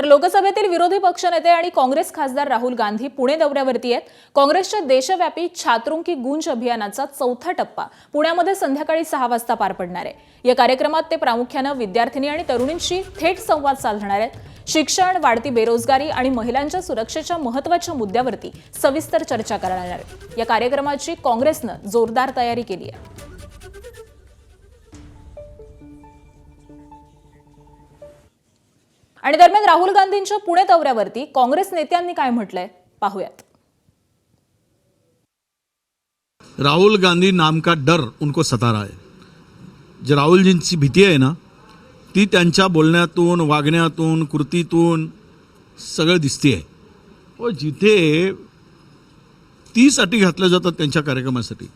तर लोकसभेतील विरोधी पक्षनेते आणि काँग्रेस खासदार राहुल गांधी पुणे दौऱ्यावरती आहेत। काँग्रेसच्या देशव्यापी छात्रों की गूंज अभियानाचा चौथा टप्पा पुण्यामध्ये संध्याकाळी 6 वाजता पार पडणार आहे। या कार्यक्रमात ते प्रामुख्याने विद्यार्थिनी आणि तरुणींशी थेट संवाद साधणार आहेत। शिक्षण, वाढती बेरोजगारी आणि महिलांच्या सुरक्षेच्या महत्त्वाच्या मुद्द्यावरती सविस्तर चर्चा करणार आहेत। या कार्यक्रमाची काँग्रेसने जोरदार तयारी केली आहे। आणि दरम्यान राहुल गांधींच्या पुणे दौऱ्यावरती काँग्रेस नेत्यांनी काय म्हटलंय पाहूयात। राहुल गांधी नाम का डर उनको सता रहा है। जो राहुलजींची भीती आहे ना, ती त्यांच्या बोलण्यातून, वागण्यातून, कृतीतून सगळं दिसते आहे। व जिथे 30 अटी घातल्या जातात त्यांच्या कार्यक्रमासाठी,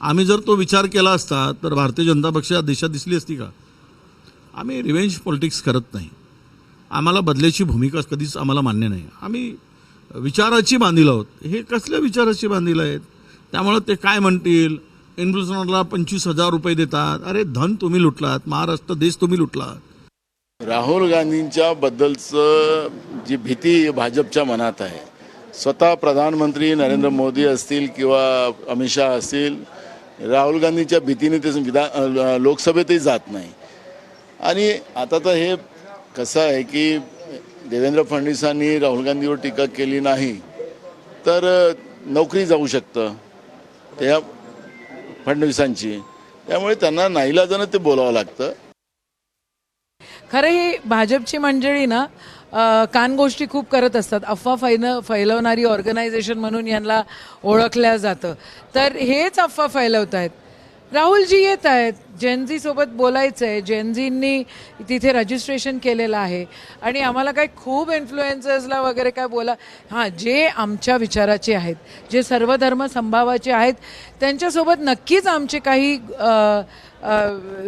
आम्ही जर तो विचार केला असता तर भारतीय जनता पक्ष देशात दिसली असती का? आम्ही रिव्हेंज पॉलिटिक्स करत नाही। आम्हाला बदल्याची भूमिका कधीच आम्हाला मान्य नाही। आम्ही विचाराची बांधील आहोत। हे कसल्या विचाराची बांधील आहेत? त्यामुळे ते काय म्हणतील, इन्फ्लुएन्सरला 25,000 रुपये देतात। अरे धन तुम्ही लुटलात, महाराष्ट्र देश तुम्ही लुटलात। राहुल गांधींच्या बद्दलचं जी भीती भाजपच्या मनात आहे, स्वतः प्रधानमंत्री नरेंद्र मोदी असतील किंवा अमित शहा असतील, राहुल गांधींच्या भीतीने ते लोकसभेतही जात नाही। आणि आता तर हे कसं आहे की देवेंद्र फडणवीसांनी राहुल गांधीवर टीका केली नाही तर नोकरी जाऊ शकतं त्या फडणवीसांची। त्यामुळे त्यांना नाईलाजानं ते बोलावं लागतं। खरं ही भाजपची मंडळी ना कानगोष्टी खूप करत असतात। अफवा फैलवणारी ऑर्गनायझेशन म्हणून यांना ओळखल्या जातं। तर हेच अफवा फैलवत आहेत। राहुलजी येत आहेत, जेनझी सोबत बोलायचं आहे। जेनझींनी तिथे रजिस्ट्रेशन केलेलं आहे आणि आम्हाला काय खूप इन्फ्लुएन्सर्सला वगैरे काय हां, जे आमच्या विचाराचे आहेत, जे सर्वधर्म समभावाचे आहेत, त्यांच्यासोबत नक्कीच आमचे काही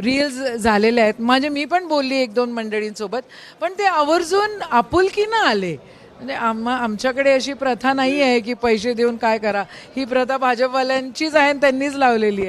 रील्स झालेले आहेत। मी पण बोलली 1-2 मंडळींसोबत, पण ते आवर्जून आपुलकीनं आले। म्हणजे आमच्याकडे अशी प्रथा नाही आहे की पैसे देऊन काय करा। ही प्रथा भाजपवाल्यांचीच आहे, त्यांनीच लावलेली आहे।